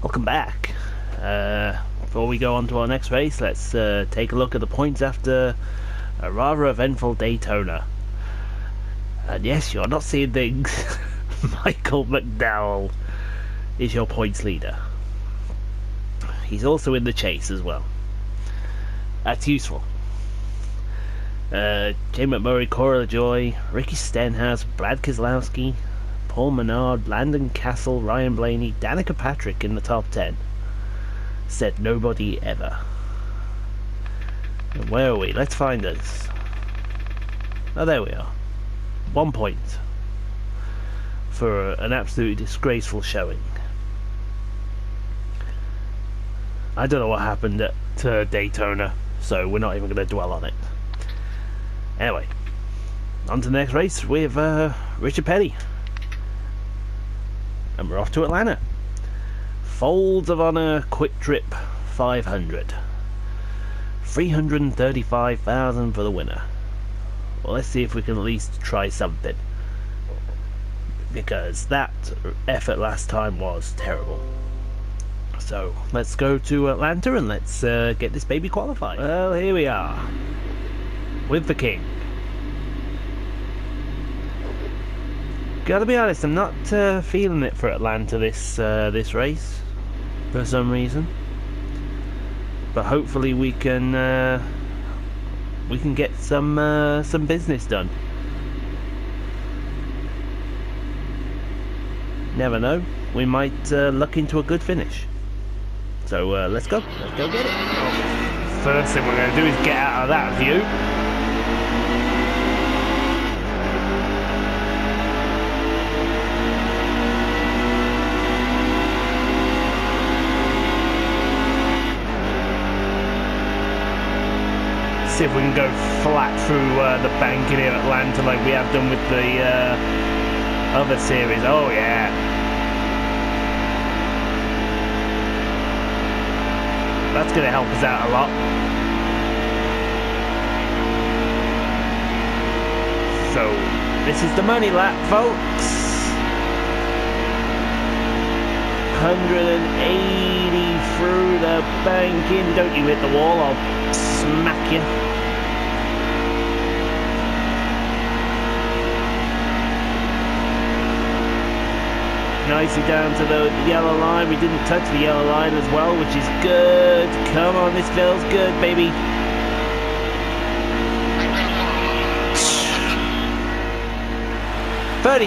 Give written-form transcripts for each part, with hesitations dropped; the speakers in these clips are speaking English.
Welcome back. Before we go on to our next race, let's take a look at the points after a rather eventful Daytona. And yes, you're not seeing things. Michael McDowell is your points leader. He's also in the chase as well. That's useful. Jay McMurray, Cora LaJoy, Ricky Stenhouse, Brad Keselowski, Paul Menard, Landon Castle, Ryan Blaney, Danica Patrick in the top 10. Said nobody ever. And where are we? Let's find us. Oh, there we are. 1 point for an absolutely disgraceful showing. I don't know what happened at Daytona, so we're not even going to dwell on it. Anyway, on to the next race with Richard Petty. And we're off to Atlanta. Folds of Honor QuikTrip 500. 335,000 for the winner. Well, let's see if we can at least try something, because that effort last time was terrible. So let's go to Atlanta and let's get this baby qualified. Well, here we are with the king. Gotta be honest, I'm not feeling it for Atlanta this race for some reason. But hopefully we can get some business done. Never know, we might luck into a good finish. So let's go get it. First thing we're going to do is get out of that view. See if we can go flat through the bank in here at Atlanta like we have done with the other series. Oh yeah. That's going to help us out a lot. So, this is the money lap, folks. 180 through the bank in. Don't you hit the wall, I'll smack you. Nicely down to the yellow line. We didn't touch the yellow line as well, which is good. Come on, this feels good, baby. "30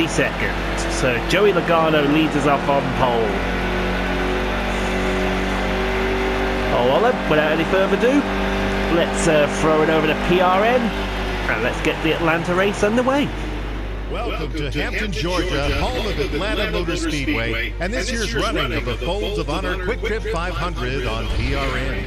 seconds. So Joey Logano leads us off on pole. Oh well then, without any further ado, let's throw it over to PRN and let's get the Atlanta race underway. Welcome to Hampton, Georgia, home of Atlanta Motor Speedway, and this year's running of the Folds of Honor QuikTrip 500 on PRN.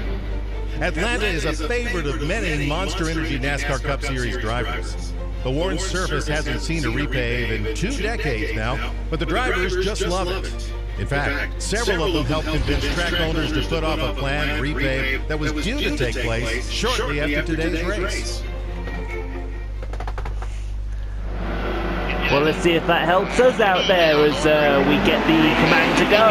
Atlanta is a favorite of many Monster Energy NASCAR Cup Series drivers. The worn surface hasn't seen a repave in 2 decades now, but the drivers just love it. In fact, several of them helped convince track owners to put off a planned repave that was due to take place shortly after today's race. Well, let's see if that helps us out there as we get the command to go.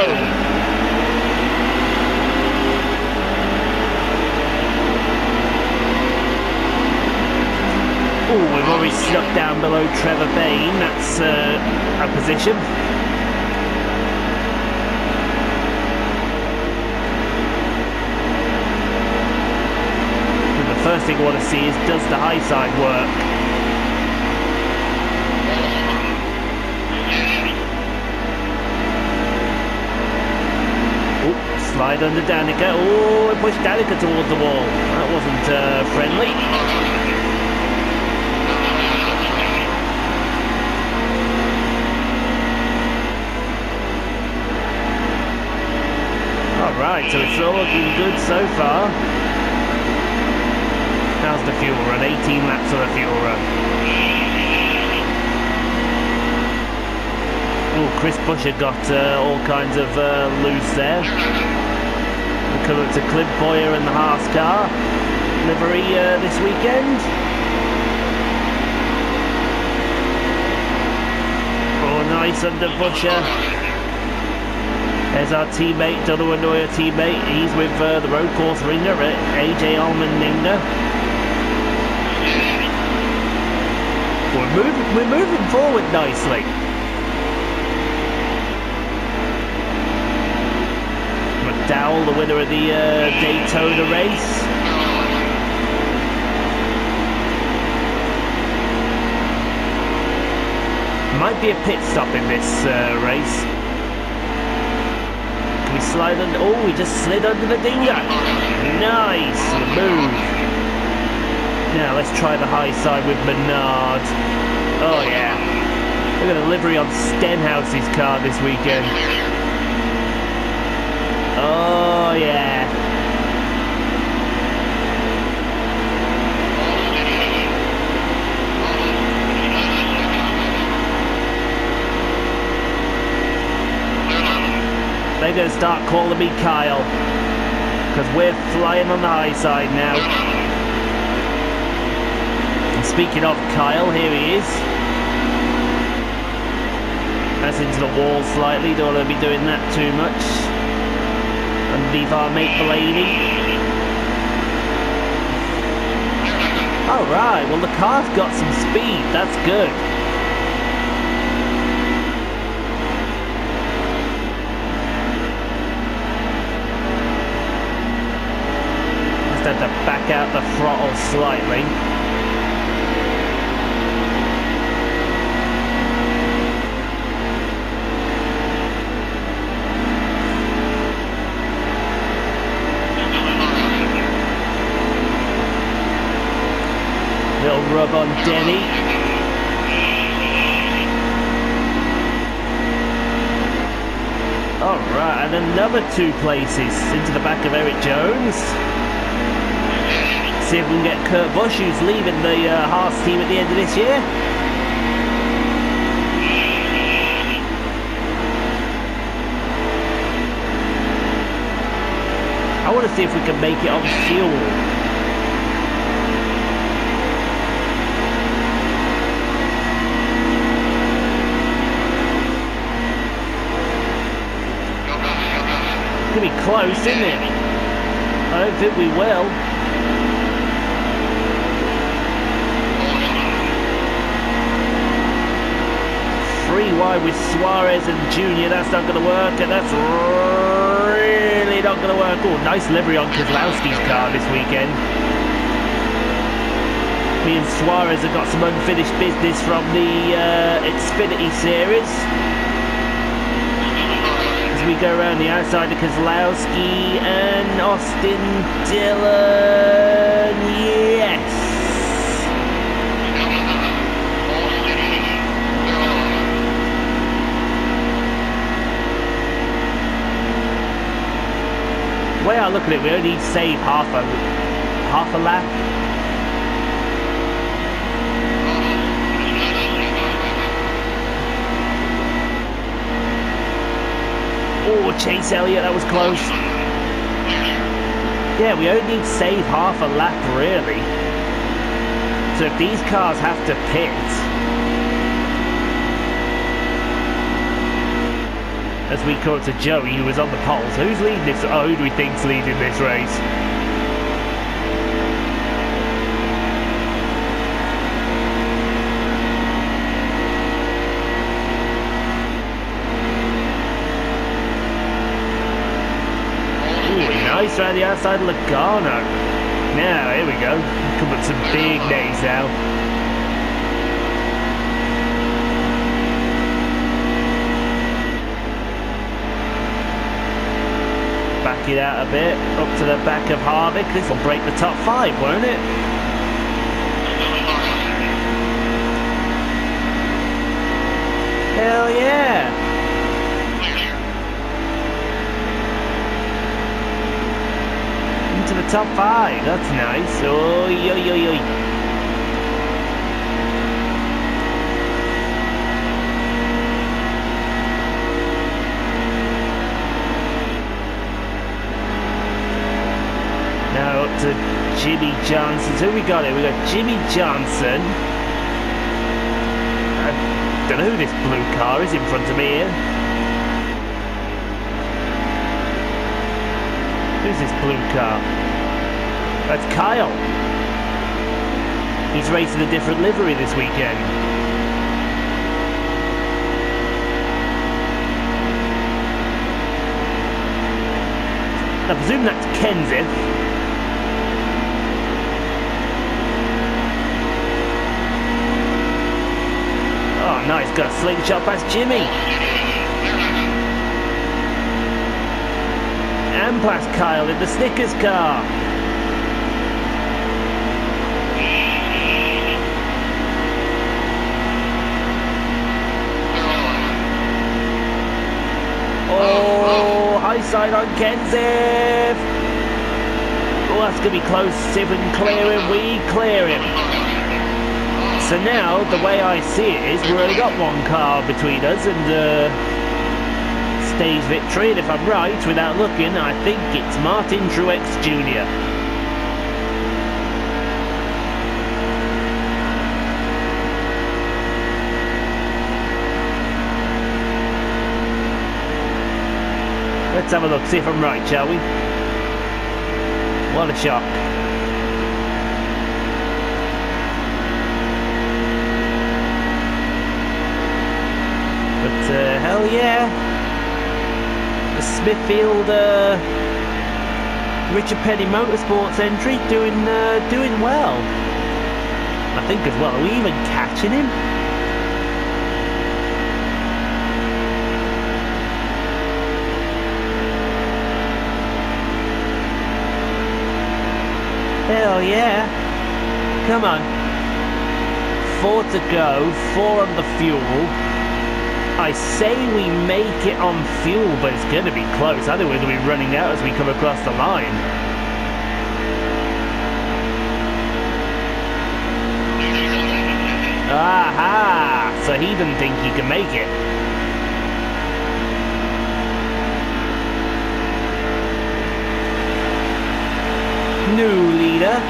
Oh, we've already snuck down below Trevor Bayne. That's a position. And the first thing I want to see is, does the high side work? Oh, slide under Danica. Oh, it pushed Danica towards the wall. That wasn't friendly. Alright, so it's all looking good so far. How's the fuel run? 18 laps of the fuel run. Oh, Chris Buescher got all kinds of loose there. We come up to Clint Boyer and the Haas car livery this weekend. Oh, nice under Butcher. There's our teammate, Donald Neuer teammate. He's with the road course ringer at AJ Allmendinger. We're moving forward nicely. McDowell, the winner of the Daytona race. Might be a pit stop in this race. We slide under. Oh, we just slid under the dinger. Nice move. Now let's try the high side with Menard. Oh yeah. Look at the livery on Stenhouse's car this weekend. Oh yeah. They're going to start calling me Kyle, because we're flying on the high side now. And speaking of Kyle, here he is. That's into the wall slightly, don't want to be doing that too much. Underneath our mate Blaney. Alright, well the car's got some speed, that's good. Had to back out the throttle slightly. Little rub on Denny. Alright, and another 2 places into the back of Eric Jones. See if we can get Kurt Busch, who's leaving the Haas team at the end of this year. I want to see if we can make it on fuel. It's going to be close, isn't it? I don't think we will. 3 wide with Suarez and Junior, that's not going to work, and that's really not going to work. Oh, nice livery on Keselowski's car this weekend. Me and Suarez have got some unfinished business from the Xfinity series. As we go around the outside of Keselowski and Austin Dillon, yes! The way I look at it, we only need to save half a lap. Oh, Chase Elliott, that was close. Yeah, we only need to save half a lap, really. So if these cars have to pit, as we call it to Joey, who was on the pole. So who's leading this? Oh, who do we think's leading this race? Ooh, nice around the outside of Logano. Now, here we go. Come up with some big names now. Back it out a bit, up to the back of Harvick. This will break the top 5, won't it? Hell yeah! Into the top 5, that's nice. Oi, oi, oi, oi. to Jimmy Johnson. So who we got here? We got Jimmy Johnson. I don't know who this blue car is in front of me here. Who's this blue car? That's Kyle. He's racing a different livery this weekend. I presume that's Kenseth. Oh, nice. Got a slingshot past Jimmy. And past Kyle in the Snickers car. Oh, high side on Kenseth. Oh, that's going to be close. See if we can clear him. We clear him. So now, the way I see it is we've only got one car between us and stage victory. And if I'm right, without looking, I think it's Martin Truex Jr. Let's have a look, see if I'm right, shall we? What a shock. But, hell yeah. The Smithfield, Richard Petty Motorsports entry doing well. I think as well, are we even catching him? Hell yeah. Come on. 4 to go, 4 on the fuel. I say we make it on fuel, but it's going to be close. I think we're going to be running out as we come across the line. Aha! So he didn't think he could make it. New leader.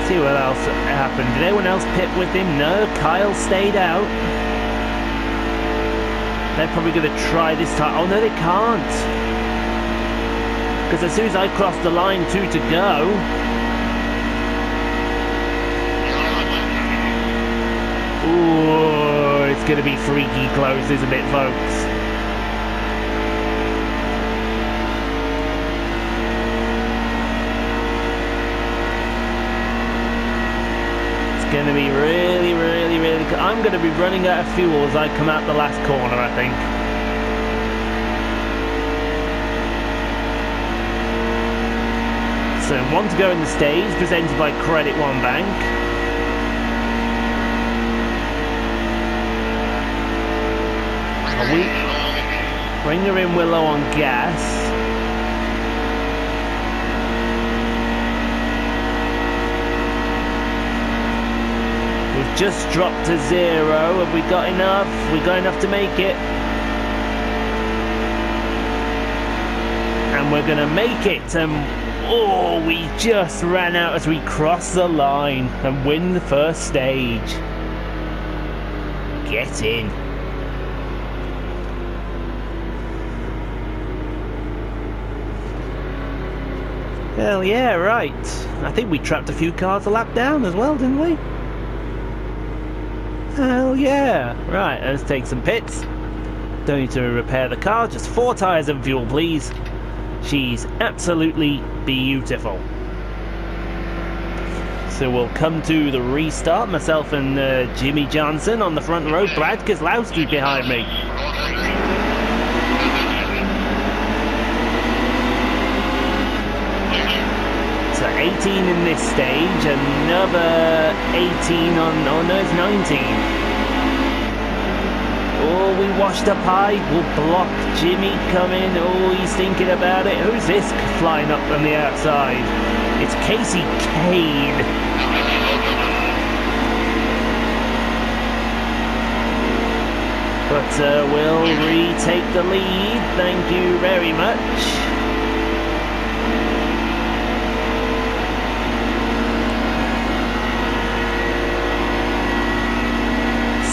See what else happened. Did anyone else pit with him? No, Kyle stayed out. They're probably going to try this time. Oh no, they can't. Because as soon as I cross the line, 2 to go. Ooh, it's going to be freaky close, isn't it, folks? It's going to be really, really, really... I'm going to be running out of fuel as I come out the last corner, I think. So, 1 to go in the stage, presented by Credit One Bank. Ringer in Willow on gas. We've just dropped to 0. Have we got enough? We got enough to make it. And we're going to make it. And oh, we just ran out as we crossed the line and win the first stage. Get in. Hell yeah, right. I think we trapped a few cars a lap down as well, didn't we? Hell yeah. Right, let's take some pits. Don't need to repair the car, just 4 tyres and fuel, please. She's absolutely beautiful. So we'll come to the restart. Myself and Jimmy Johnson on the front row. Brad Kozlowski behind me. So 18 in this stage, another 18 on... oh no, it's 19. Oh, will we washed up high? We'll block Jimmy coming. Oh, he's thinking about it. Who's this flying up on the outside? It's Casey Kane. But we'll retake the lead. Thank you very much.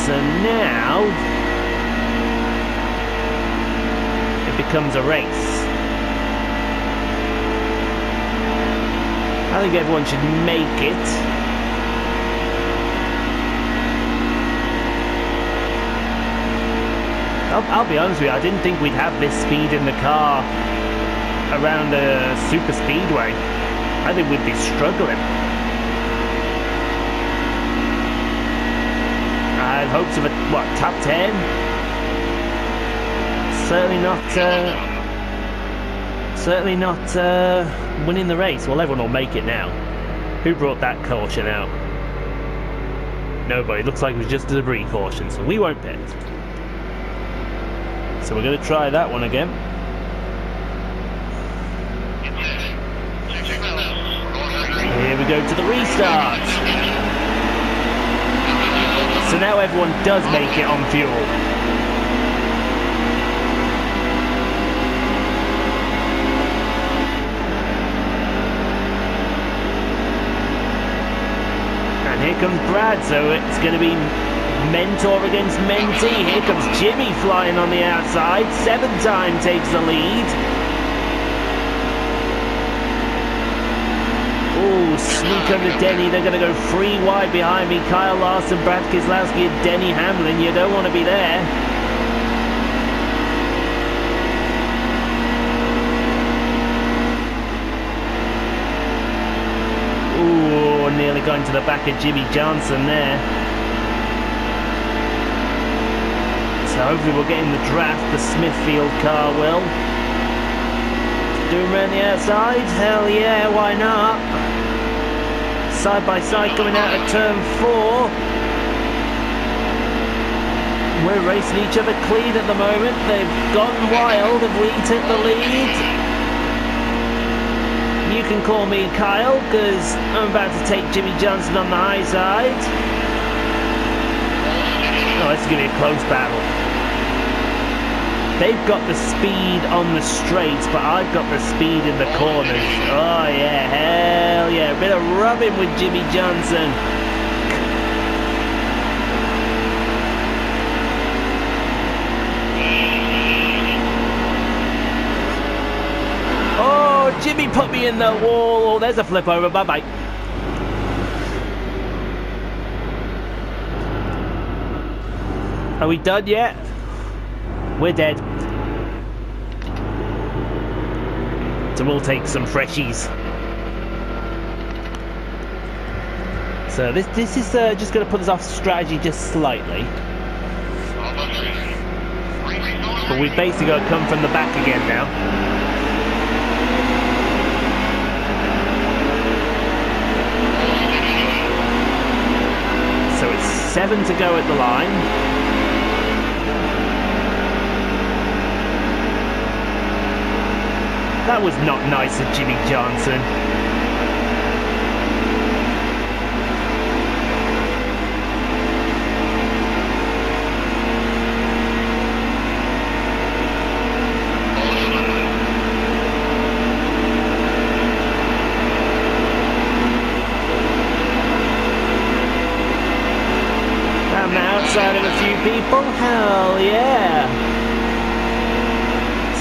So now it becomes a race. I think everyone should make it. I'll be honest with you, I didn't think we'd have this speed in the car around a super speedway. I think we'd be struggling. I had hopes of a, what, top 10? Certainly not winning the race. Well, everyone will make it now. Who brought that caution out? Nobody. Looks like it was just a debris caution, so we won't pit. So we're going to try that one again. Here we go to the restart. So now everyone does make it on fuel. And here comes Brad, so it's going to be mentor against mentee. Here comes Jimmy flying on the outside. 7-time takes the lead. Oh, sneak under Denny. They're going to go 3 wide behind me. Kyle Larson, Brad Keselowski and Denny Hamlin. You don't want to be there. Oh, nearly going to the back of Jimmy Johnson there. So hopefully we'll get in the draft. The Smithfield car will. Doing around the outside? Hell yeah, why not? Side by side coming out of turn 4. We're racing each other clean at the moment. They've gone wild. Have we took the lead? You can call me Kyle, because I'm about to take Jimmy Johnson on the high side. Oh, this is going to be a close battle. They've got the speed on the straights, but I've got the speed in the corners. Oh yeah, hell yeah. A bit of rubbing with Jimmy Johnson. Oh, Jimmy put me in the wall. Oh, there's a flip over. Bye-bye. Are we done yet? We're dead. So we'll take some freshies. So this is just going to put us off strategy just slightly. But we've basically got to come from the back again now. So it's 7 to go at the line. That was not nice of Jimmy Johnson. I'm outside of a few people. Hell yeah.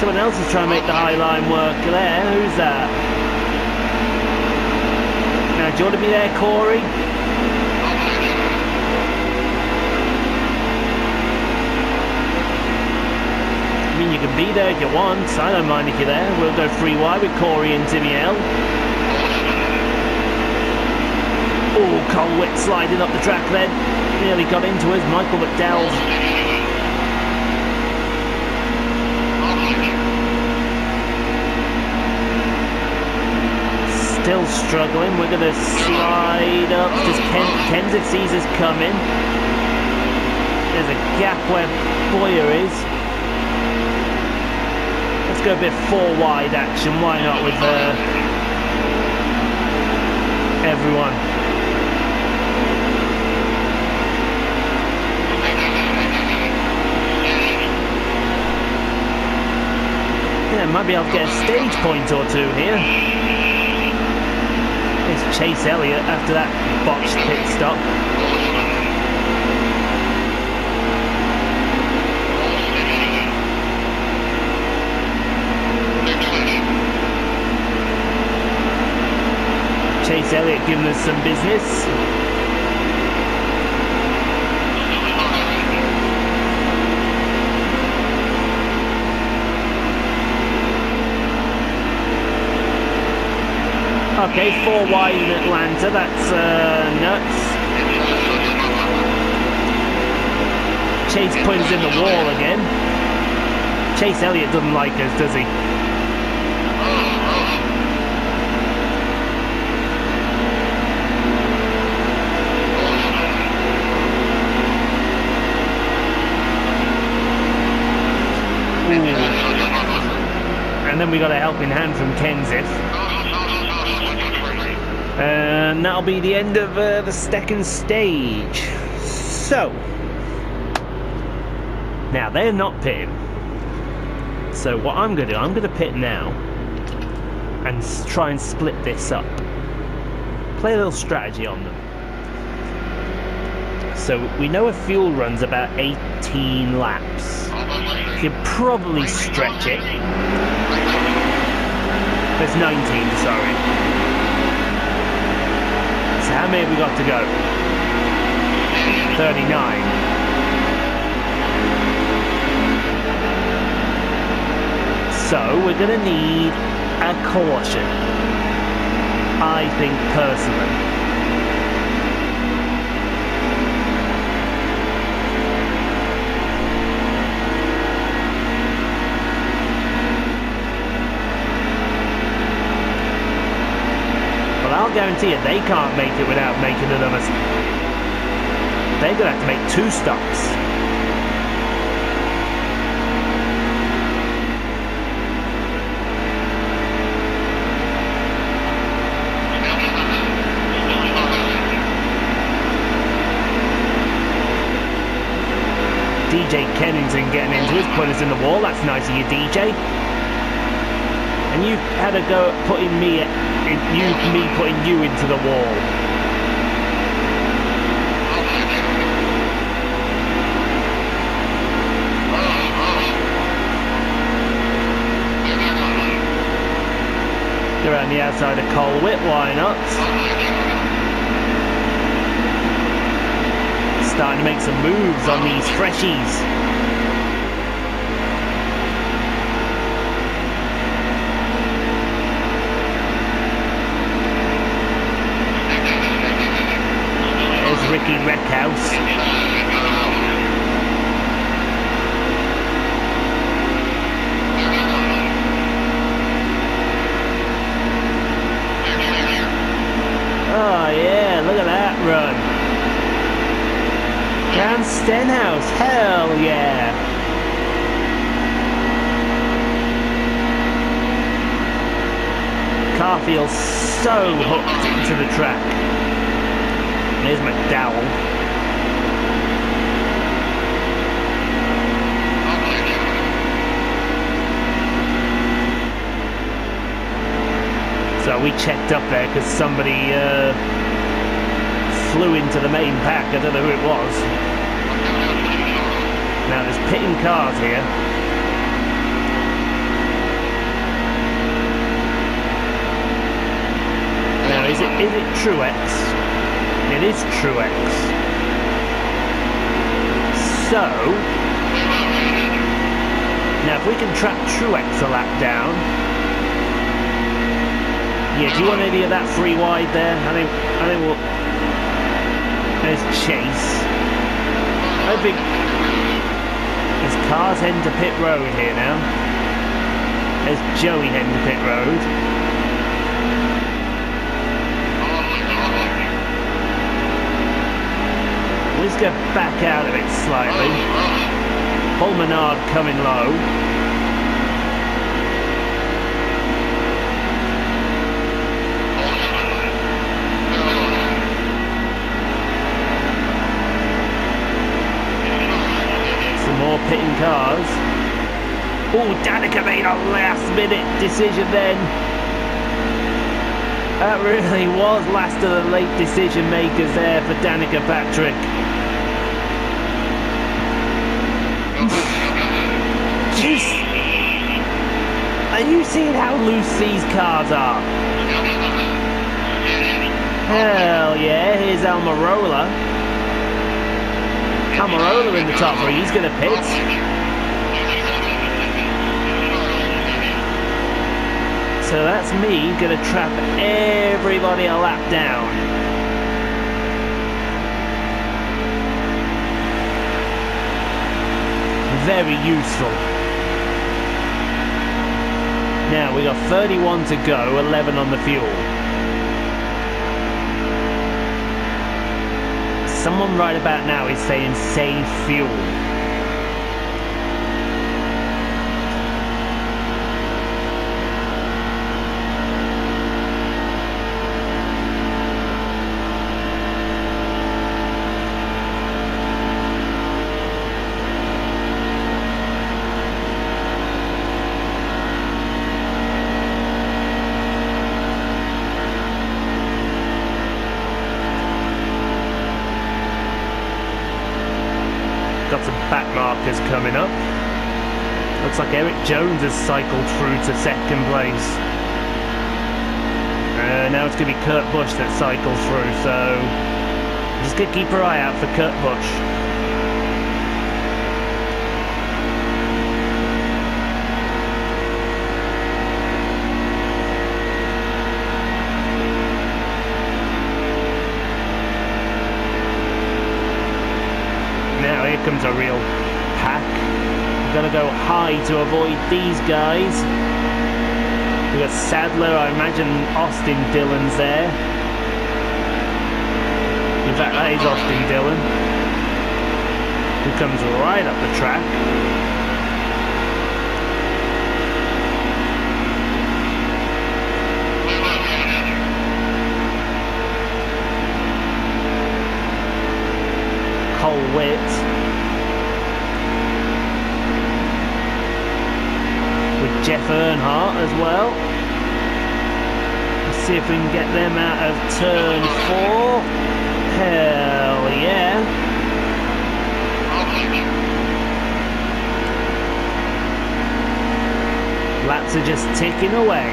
Someone else is trying to make the high line work there. Who's that? Now, do you want to be there, Corey? I mean, you can be there if you want. I don't mind if you're there. We'll go 3 wide with Corey and Timmy L. Oh, Colwick sliding up the track then. Nearly got into us. Michael McDowell. Still struggling. We're going to slide up. Does Kenseth sees us coming. there's a gap where Boyer is. Let's go a bit 4 wide action. Why not with everyone? Yeah, might be able to get a stage point or two here. There's Chase Elliott after that botched pit stop. Chase Elliott giving us some business. Okay, 4 wide in Atlanta, that's nuts. Chase pulls in the wall again. Chase Elliott doesn't like us, does he? And then we got a helping hand from Kenseth. And that'll be the end of the second stage. So, now they're not pitting. So what I'm going to do, I'm going to pit now and try and split this up. Play a little strategy on them. So we know a fuel run's about 18 laps. You could probably stretch it. There's 19, sorry. So how many have we got to go? 39. So we're going to need a caution, I think, personally. I'll guarantee you they can't make it without making another. They're going to have to make 2 stops. DJ Kennington getting into his pullers in the wall. That's nice of you, DJ. And you had a go at putting me putting you into the wall. You're around the outside of Colwitt, why not? Starting to make some moves on these freshies. Ricky Reckhouse. Oh yeah, look at that run. Down Stenhouse, hell yeah. Car feels so hooked into the track. There's McDowell. So we checked up there because somebody flew into the main pack. I don't know who it was. Now there's pitting cars here. Now is it Truex? It is Truex. So, now if we can trap Truex a lap down, yeah. Do you want any of that 3 wide there? I think we'll. There's Chase. I think there's cars heading to pit road here now. There's Joey heading to pit road. just go back out of it slightly. Paul Menard coming low. Some more pitting cars. Oh, Danica made a last minute decision then. That really was last of the late decision makers there for Danica Patrick. Jeez. Are you seeing how loose these cars are? Hell yeah, here's Almirola. Almirola in the top three, he's going to pit. So that's me going to trap everybody a lap down. Very useful. Now we got 31 to go, 11 on the fuel. Someone right about now is saying save fuel. Got some back markers coming up. Looks like Eric Jones has cycled through to second place. Now it's going to be Kurt Busch that cycles through, so just going to keep our eye out for Kurt Busch. Now here comes a real pack. We've got to go high to avoid these guys. We've got Sadler, I imagine Austin Dillon's there. In fact, that is Austin Dillon, who comes right up the track. Cole Witt with Jeff Earnhardt as well. Let's see if we can get them out of turn 4. Hell yeah. Laps are just ticking away.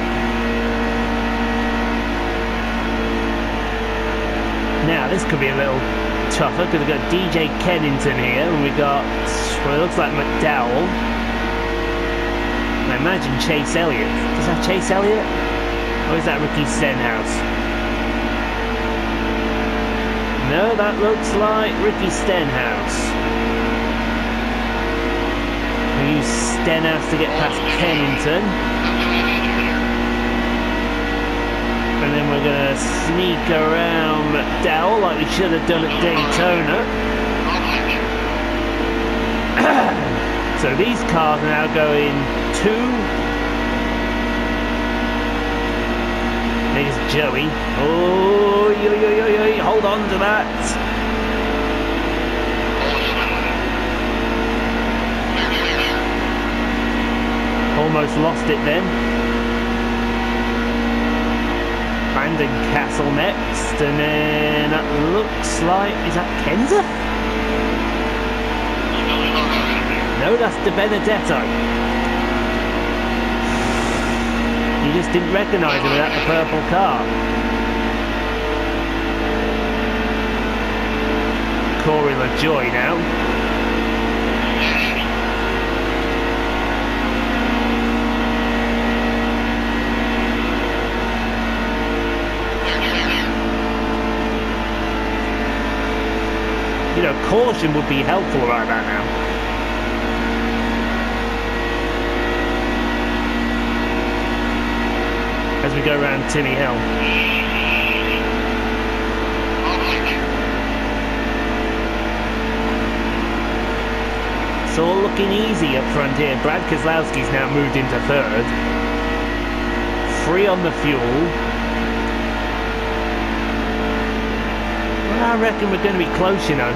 Now this could be a little tougher because we've got DJ Kennington here and we've got, well, it looks like McDowell. I imagine Chase Elliott. Is that Chase Elliott? Or is that Ricky Stenhouse? No, that looks like Ricky Stenhouse. We use Stenhouse to get past Kennington. And then we're going to sneak around McDowell like we should have done at Daytona. So these cars are now going 2. There's Joey. Oh, hold on to that. Almost lost it then. Brandon Castle next, and then that looks like, is that Kenza? No, that's De Benedetto. You just didn't recognise him without the purple car. Corey LaJoy now. You know, caution would be helpful right about now. As we go around Timmy Hill. It's all looking easy up front here. Brad Keselowski's now moved into third. 3 on the fuel. Well, I reckon we're going to be close, you know.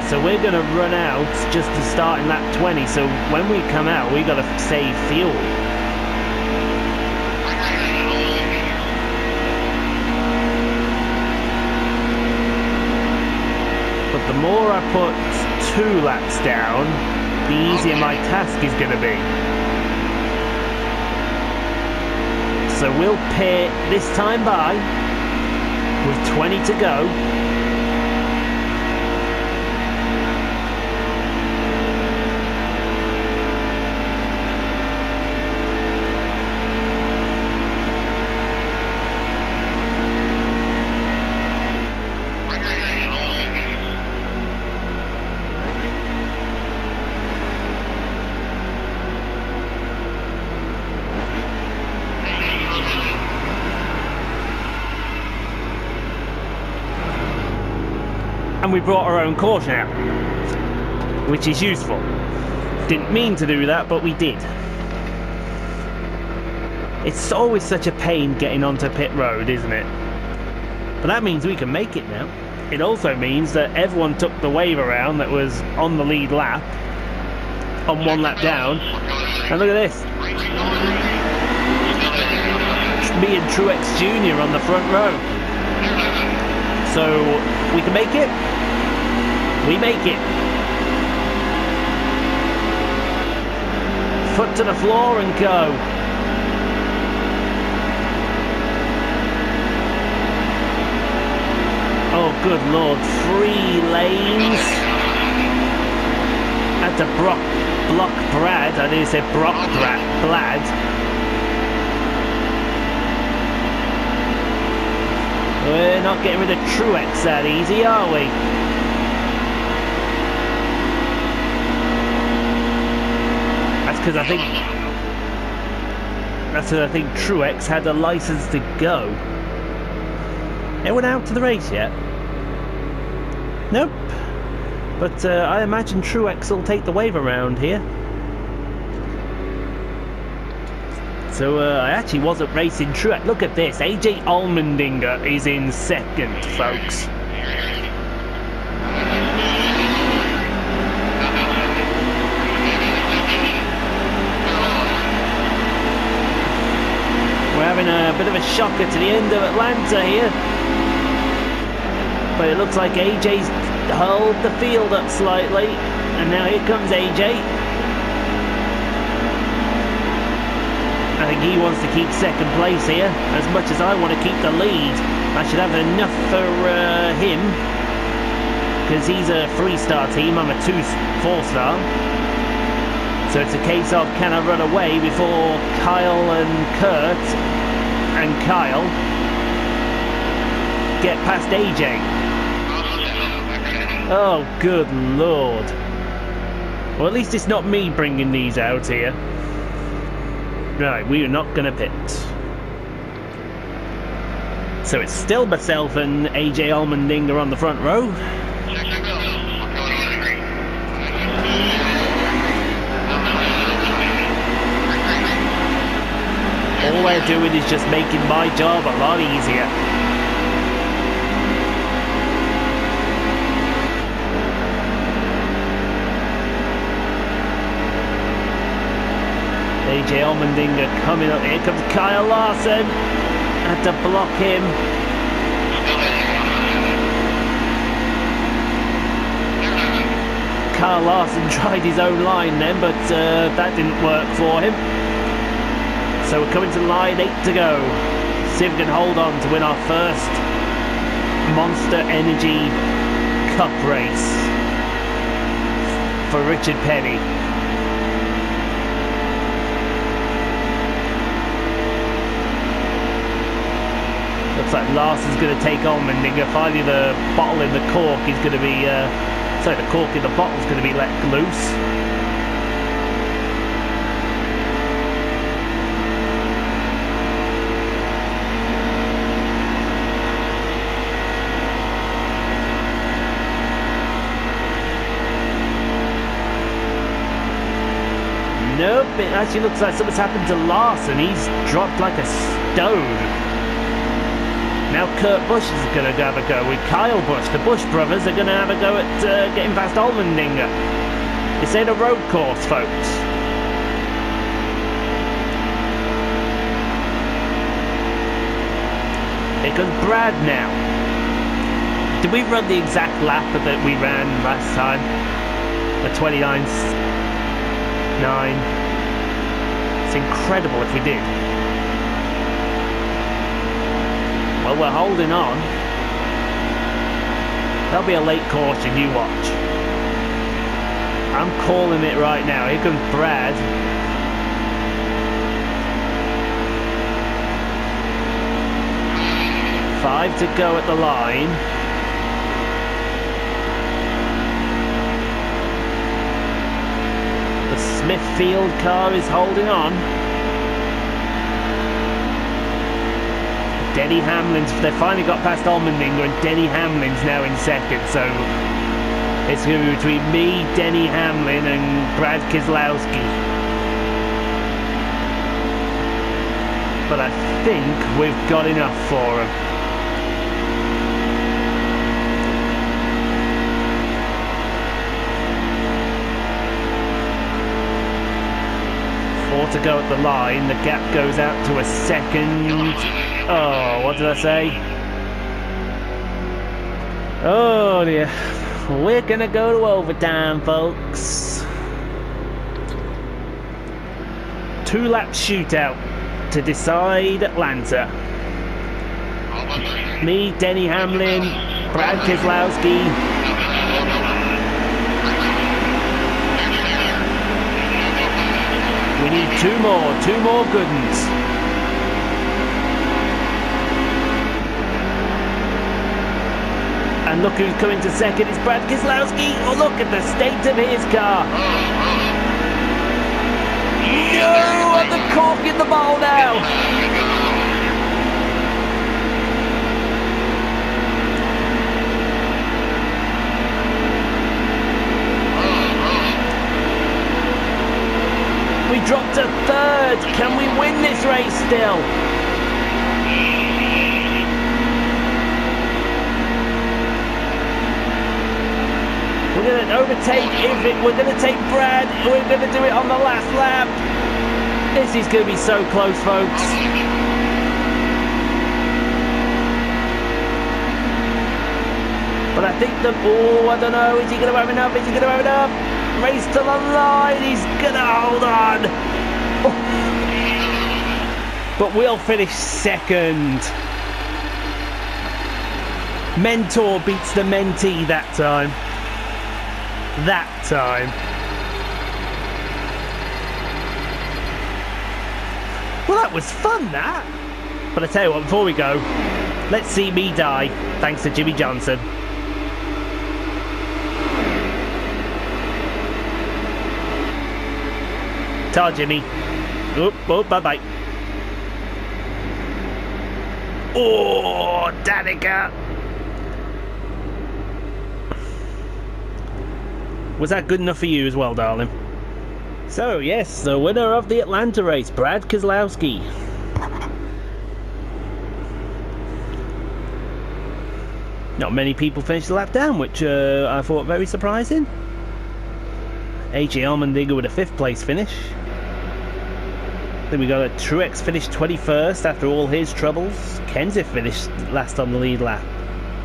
So we're going to run out just to start in lap 20, so when we come out we got to save fuel. But the more I put 2 laps down, the easier my task is going to be. So we'll pit this time by with 20 to go. And we brought our own caution out, which is useful. Didn't mean to do that, but we did. It's always such a pain getting onto pit road, isn't it? But that means we can make it now. It also means that everyone took the wave around that was on the lead lap, on 1 lap down. And look at this. It's me and Truex Jr. on the front row. So we can make it. We make it. Foot to the floor and go. Oh, good Lord. 3 lanes. Had to block Brad. I didn't say Blad. We're not getting rid of Truex that easy, are we? That's because I think Truex had a license to go. Anyone out to the race yet? Nope. But I imagine Truex will take the wave around here. So I actually wasn't racing Truex. Look at this. AJ Allmendinger is in second, folks. We're having a bit of a shocker to the end of Atlanta here. But it looks like AJ's held the field up slightly. And now here comes AJ. I think he wants to keep second place here, as much as I want to keep the lead. I should have enough for him, because he's a 3-star team, I'm a 4-star. So it's a case of, can I run away before Kyle and Kurt and Kyle get past AJ? Oh, good Lord. Well, at least it's not me bringing these out here. Right, we are not going to pit. So it's still myself and AJ Allmendinger on the front row. All we're doing is just making my job a lot easier. AJ Allmendinger coming up. Here comes Kyle Larson. Had to block him. Kyle Larson tried his own line then, but that didn't work for him. So we're coming to line 8 to go. See if we can hold on to win our first Monster Energy Cup race for Richard Petty. Looks like Larson's going to take Allmendinger. Finally, the bottle in the cork is going to be... sorry, the cork in the bottle is going to be let loose. Nope, it actually looks like something's happened to Larson. He's dropped like a stone. Now Kurt Busch is going to have a go with Kyle Busch. The Busch brothers are going to have a go at getting past Allmendinger. This ain't a road course, folks. Here comes Brad now. Did we run the exact lap that we ran last time? The 29.9. It's incredible if we did. Well, we're holding on. There'll be a late caution, you watch. I'm calling it right now. Here comes Brad. Five to go at the line. The Smithfield car is holding on. Denny Hamlin's, they finally got past Allmendinger, and Denny Hamlin's now in second, so it's going to be between me, Denny Hamlin and Brad Keselowski. But I think we've got enough for him. To go at the line, the gap goes out to a second. Oh, what did I say? Oh dear, we're gonna go to overtime, folks. 2-lap shootout to decide Atlanta. Me, Denny Hamlin, Brad Keselowski. We need two more good ones. And look who's coming to second, it's Brad Keselowski. Oh, look at the state of his car. No, and the cork in the bowl now. We dropped to third. Can we win this race still? We're going to overtake we're going to take Brad. We're going to do it on the last lap. This is going to be so close, folks. But I think I don't know. Is he going to have enough? Is he going to have enough? Race to the line, he's gonna hold on. Oh. But we'll finish second. Mentor beats the mentee that time. Well, that was fun, that. But I tell you what, before we go, let's see me die, thanks to Jimmy Johnson. Ta, Jimmy. Oh, bye-bye. Oh, Danica. Was that good enough for you as well, darling? So, yes, the winner of the Atlanta race, Brad Keselowski. Not many people finished the lap down, which I thought very surprising. AJ Allmendinger with a 5th place finish. Then we got a Truex finished 21st after all his troubles. Kenseth finished last on the lead lap.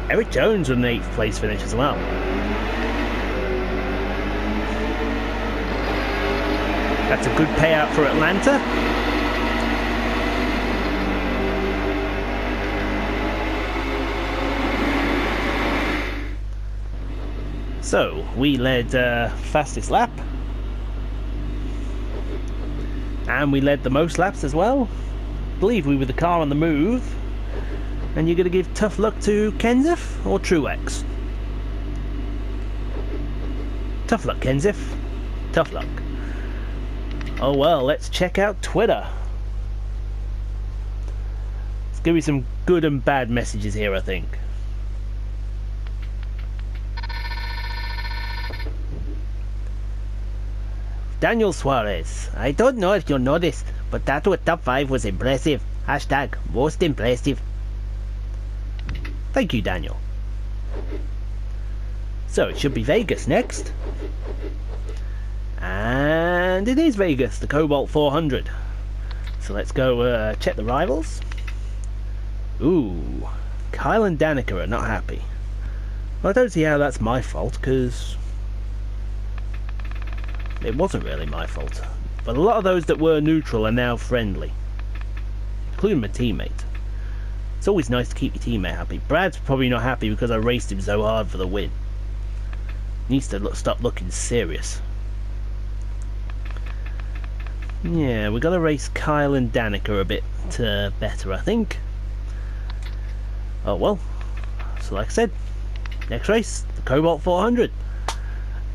Eric Jones with an 8th place finish as well. That's a good payout for Atlanta. So, we led fastest lap. And we led the most laps as well. I believe we were the car on the move. And you're going to give tough luck to Kenseth or Truex? Tough luck, Kenseth. Tough luck. Oh well, let's check out Twitter. Let's give you some good and bad messages here, I think. Daniel Suarez. I don't know if you noticed, but that top 5 was impressive. Hashtag most impressive. Thank you, Daniel. So it should be Vegas next. And it is Vegas, the Cobalt 400. So let's go check the rivals. Ooh, Kyle and Danica are not happy. Well, I don't see how that's my fault, because it wasn't really my fault. But a lot of those that were neutral are now friendly, including my teammate. It's always nice to keep your teammate happy. Brad's probably not happy because I raced him so hard for the win. Needs to stop looking serious. Yeah, we got to race Kyle and Danica a bit better, I think. Oh well. So like I said, next race, the Cobalt 400.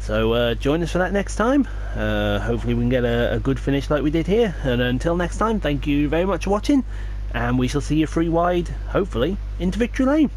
So join us for that next time. Hopefully we can get a good finish like we did here. And until next time, thank you very much for watching. And we shall see you free wide, hopefully, into Victory Lane.